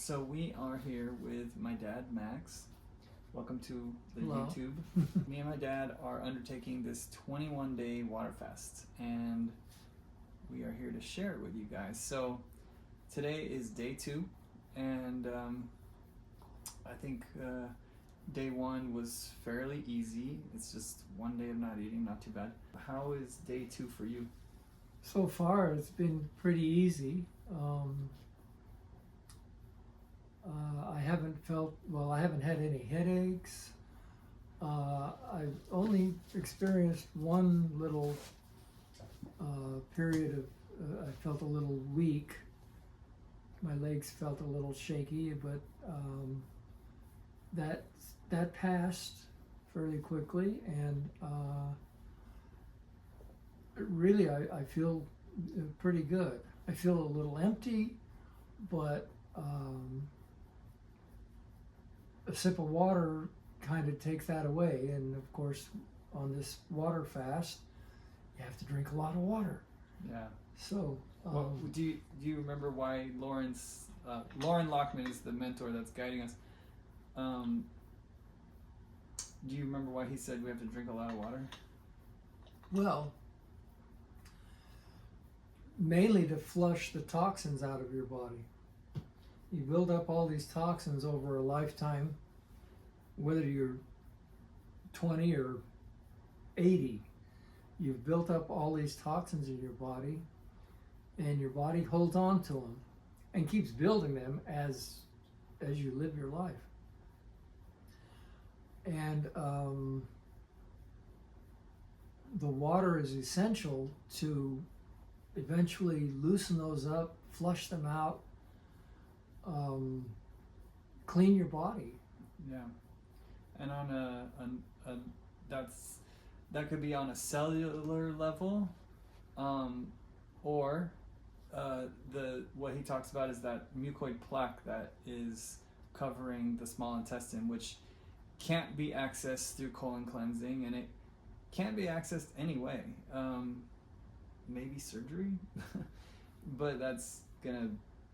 So we are here with my dad, Max. Welcome to the Hello. YouTube. Me and my dad are undertaking this 21-day water fast, and we are here to share it with you guys. So today is day 2, and I think day 1 was fairly easy. It's just one day of not eating, not too bad. How is day 2 for you? So far, it's been pretty easy. I haven't had any headaches. I've only experienced one little period of, I felt a little weak. My legs felt a little shaky, but that passed fairly quickly, and really I feel pretty good. I feel a little empty, but a sip of water kind of takes that away. And of course, on this water fast, you have to drink a lot of water. Yeah. So, Well, do you remember why Lauren Lockman is the mentor that's guiding us? Do you remember why he said we have to drink a lot of water? well, mainly to flush the toxins out of your body. You build up all these toxins over a lifetime, whether you're 20 or 80. You've built up all these toxins in your body, and your body holds on to them and keeps building them as you live your life. And the water is essential to eventually loosen those up, flush them out, clean your body. Yeah. And on that could be on a cellular level, or what he talks about is that mucoid plaque that is covering the small intestine, which can't be accessed through colon cleansing, and it can't be accessed anyway. Maybe surgery, but that's gonna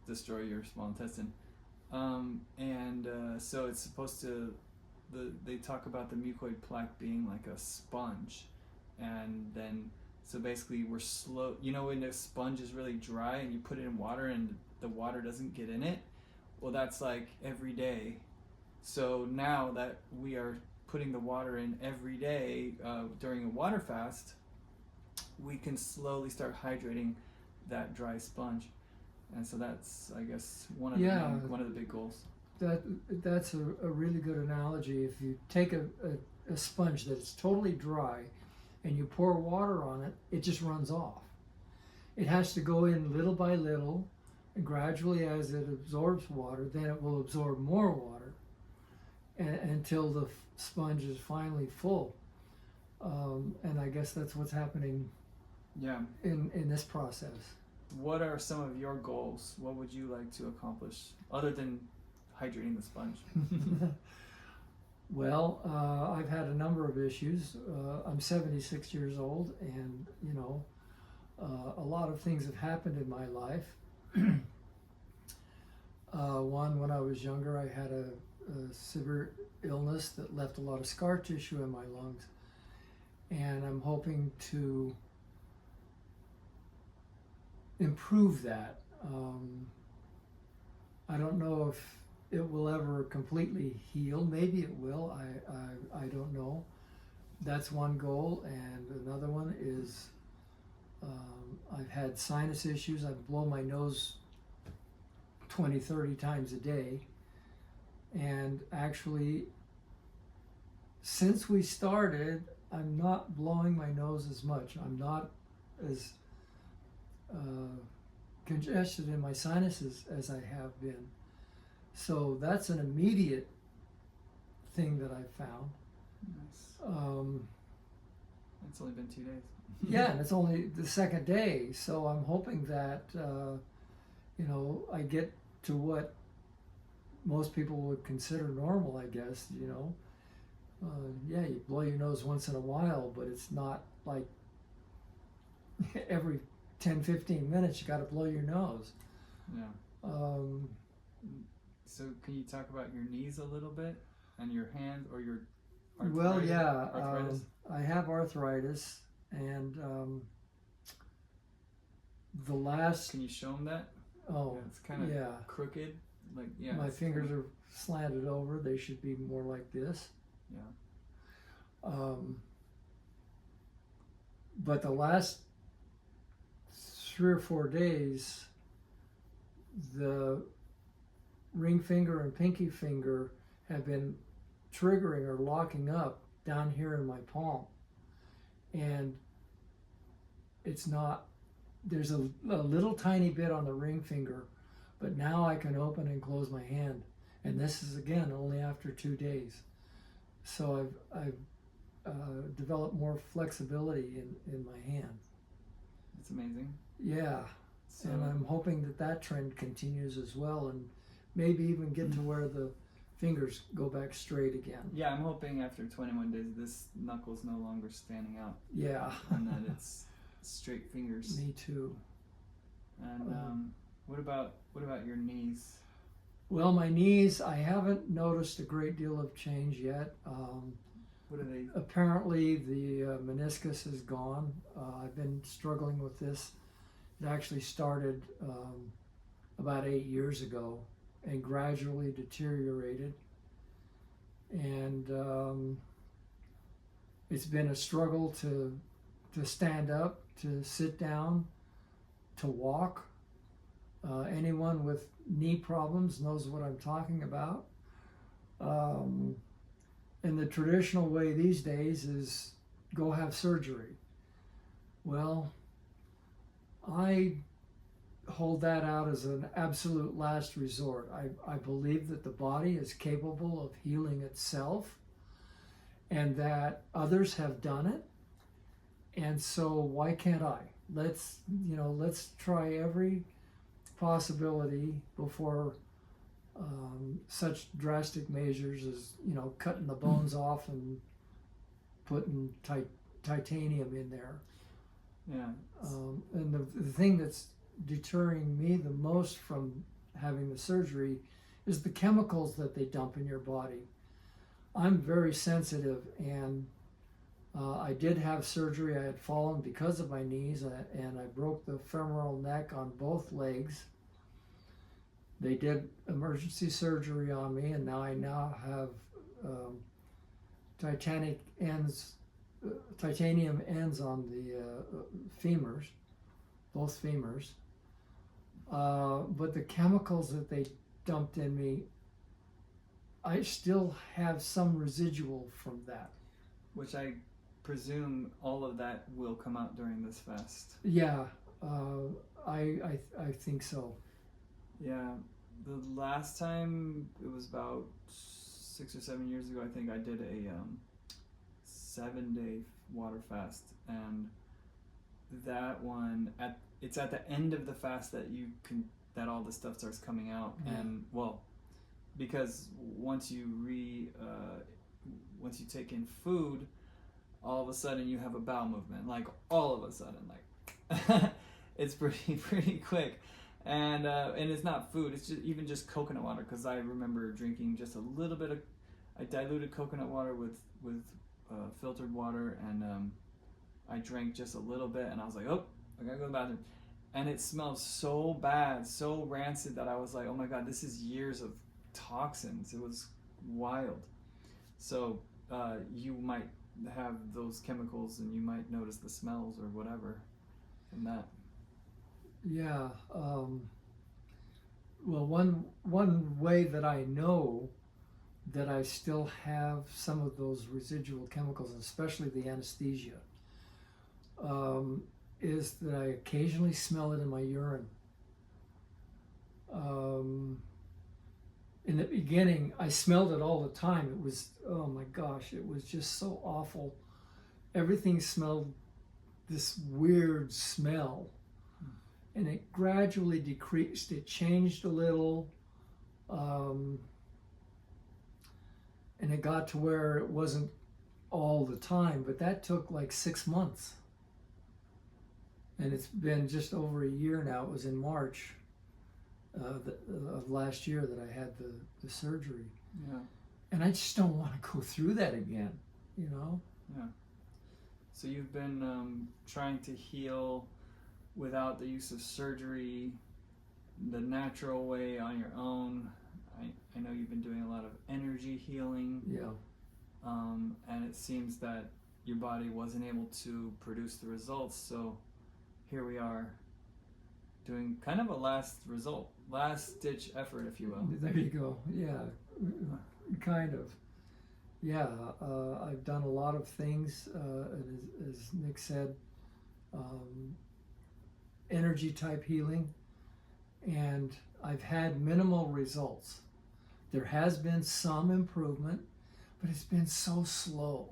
destroy your small intestine. So it's supposed to. They talk about the mucoid plaque being like a sponge, and then so basically we're slow. You know, when a sponge is really dry and you put it in water and the water doesn't get in it, well, that's like every day. So now that we are putting the water in every day during a water fast, we can slowly start hydrating that dry sponge, and so that's, I guess, one of the big goals. That's a really good analogy. If you take a sponge that is totally dry and you pour water on it, it just runs off. It has to go in little by little, and gradually as it absorbs water, then it will absorb more water until the sponge is finally full. And I guess that's what's happening in this process. What are some of your goals? What would you like to accomplish other than hydrating the sponge? Well, I've had a number of issues. I'm 76 years old, and a lot of things have happened in my life. One, when I was younger, I had a severe illness that left a lot of scar tissue in my lungs, and I'm hoping to improve that. I don't know if it will ever completely heal. Maybe it will. I don't know. That's one goal. And another one is I've had sinus issues. I blow my nose 20, 30 times a day. And actually, since we started, I'm not blowing my nose as much. I'm not as congested in my sinuses as I have been. So that's an immediate thing that I found. Nice. It's only been 2 days. Yeah, and it's only the second day. So I'm hoping that, I get to what most people would consider normal, I guess, you blow your nose once in a while, but it's not like every 10, 15 minutes you got to blow your nose. Yeah. So can you talk about your knees a little bit and your hands or your arthritis? Well, yeah, arthritis? I have arthritis, and the last, Can you show them that? oh, Yeah, it's kind of yeah, crooked. Like, yeah. my it's fingers kinda, are slanted over. They should be more like this. Yeah. But the last 3 or 4 days, the ring finger and pinky finger have been triggering or locking up down here in my palm. And it's not, there's a little tiny bit on the ring finger, but now I can open and close my hand. And this is, again, only after 2 days. So I've developed more flexibility in my hand. It's amazing. Yeah. So, And I'm hoping that trend continues as well, and maybe even get to where the fingers go back straight again. yeah, I'm hoping after 21 days this knuckle's no longer standing out Yeah. and that it's straight fingers. Me too. And what about your knees? Well, my knees, I haven't noticed a great deal of change yet. What are they? Apparently the meniscus is gone. I've been struggling with this. It actually started about 8 years ago and gradually deteriorated. And it's been a struggle to stand up, to sit down, to walk. Anyone with knee problems knows what I'm talking about. And the traditional way these days is go have surgery. Well, I hold that out as an absolute last resort. I believe that the body is capable of healing itself and that others have done it. And so why can't I? Let's try every possibility before such drastic measures as, cutting the bones off and putting titanium in there. Yeah. And the thing that's deterring me the most from having the surgery is the chemicals that they dump in your body. I'm very sensitive, and I did have surgery. I had fallen because of my knees, and I broke the femoral neck on both legs. They did emergency surgery on me, and now I have titanium ends on the femurs, both femurs. But the chemicals that they dumped in me, I still have some residual from that. Which I presume all of that will come out during this fast. Yeah, I think so. Yeah, the last time, it was about 6 or 7 years ago, I think I did a 7-day water fast, and that one it's at the end of the fast that that all the stuff starts coming out. Yeah. And well, because once you take in food, all of a sudden you have a bowel movement, like all of a sudden, like it's pretty quick. And it's not food, it's just coconut water, because I remember drinking just a little bit of, I diluted coconut water with filtered water, and I drank just a little bit, and I was like, oh, I gotta go to the bathroom. And it smelled so bad, so rancid, that I was like, oh my God, this is years of toxins. It was wild. So you might have those chemicals, and you might notice the smells or whatever from that. Yeah. Well, one way that I know that I still have some of those residual chemicals, especially the anesthesia, is that I occasionally smell it in my urine. In the beginning, I smelled it all the time. It was, oh my gosh, it was just so awful. Everything smelled this weird smell. And it gradually decreased. It changed a little. And it got to where it wasn't all the time, but that took like 6 months. And it's been just over a year now. It was in March. of last year that I had the surgery. Yeah. And I just don't want to go through that again, you know? Yeah. So you've been trying to heal without the use of surgery, the natural way on your own. I know you've been doing a lot of energy healing. Yeah. And it seems that your body wasn't able to produce the results, so here we are doing kind of a last ditch effort, if you will. There you go. Yeah, kind of. Yeah, I've done a lot of things, as Nick said, energy type healing, and I've had minimal results. There has been some improvement, but it's been so slow.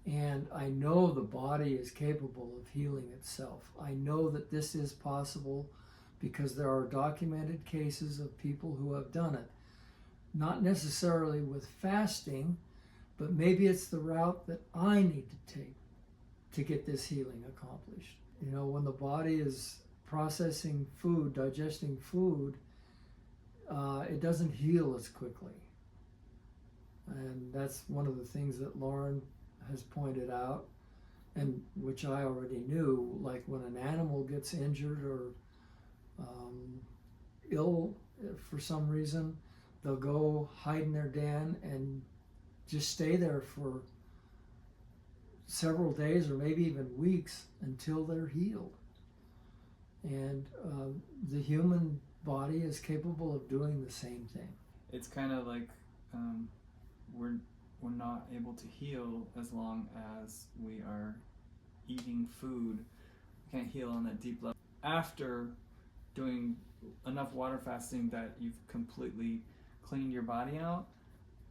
And I know the body is capable of healing itself. I know that this is possible because there are documented cases of people who have done it. Not necessarily with fasting, but maybe it's the route that I need to take to get this healing accomplished. You know, when the body is processing food, digesting food, it doesn't heal as quickly. And that's one of the things that Lauren has pointed out, and which I already knew. Like when an animal gets injured or ill for some reason, they'll go hide in their den and just stay there for several days or maybe even weeks until they're healed. And the human body is capable of doing the same thing. It's kind of like we're not able to heal as long as we are eating food. We can't heal on that deep level. After doing enough water fasting that you've completely cleaned your body out,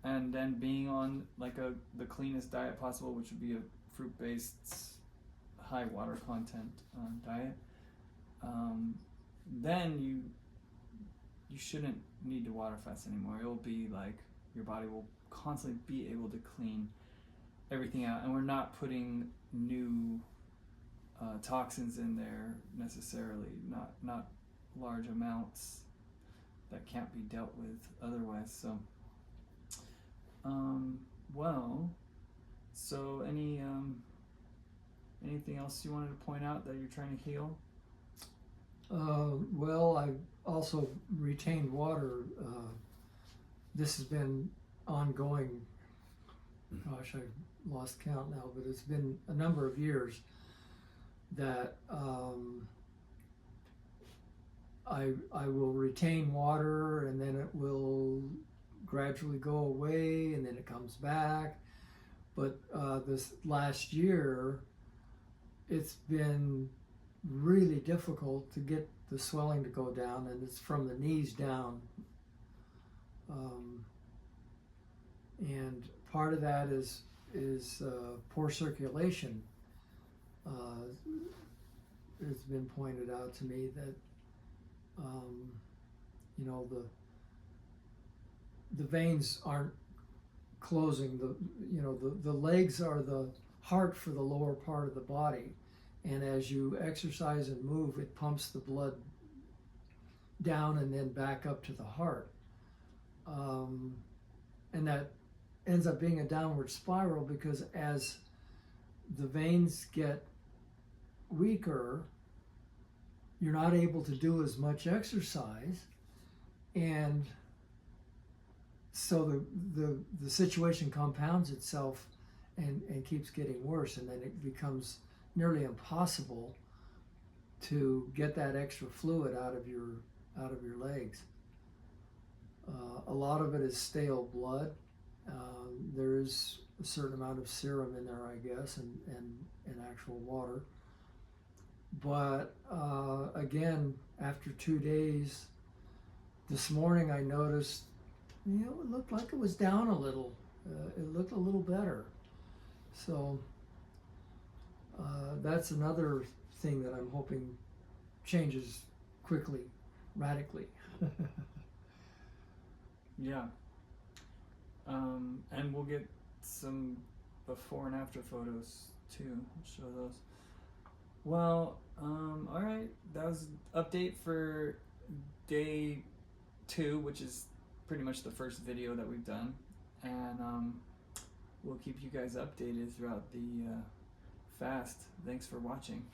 and then being on like the cleanest diet possible, which would be a fruit-based, high water content diet, then you shouldn't need to water fast anymore. It will be like your body will constantly be able to clean everything out, and we're not putting new toxins in there necessarily, not large amounts that can't be dealt with otherwise. So so anything else you wanted to point out that you're trying to heal? Well, I've also retained water. This has been ongoing. Gosh, I've lost count now, but it's been a number of years that I will retain water, and then it will gradually go away, and then it comes back. But this last year, it's been really difficult to get the swelling to go down, and it's from the knees down. And part of that is poor circulation. It's been pointed out to me that you know, the veins aren't closing. The legs are the heart for the lower part of the body, and as you exercise and move, it pumps the blood down and then back up to the heart, and that ends up being a downward spiral, because as the veins get weaker, you're not able to do as much exercise, and so the situation compounds itself and keeps getting worse, and then it becomes nearly impossible to get that extra fluid out of your legs. A lot of it is stale blood. There is a certain amount of serum in there, I guess, and actual water. But again, after 2 days, this morning I noticed, it looked like it was down a little. It looked a little better. So that's another thing that I'm hoping changes quickly, radically. Yeah. And we'll get some before and after photos too. I'll show those. Well, all right. That was an update for day 2, which is pretty much the first video that we've done, and we'll keep you guys updated throughout the fast. Thanks for watching.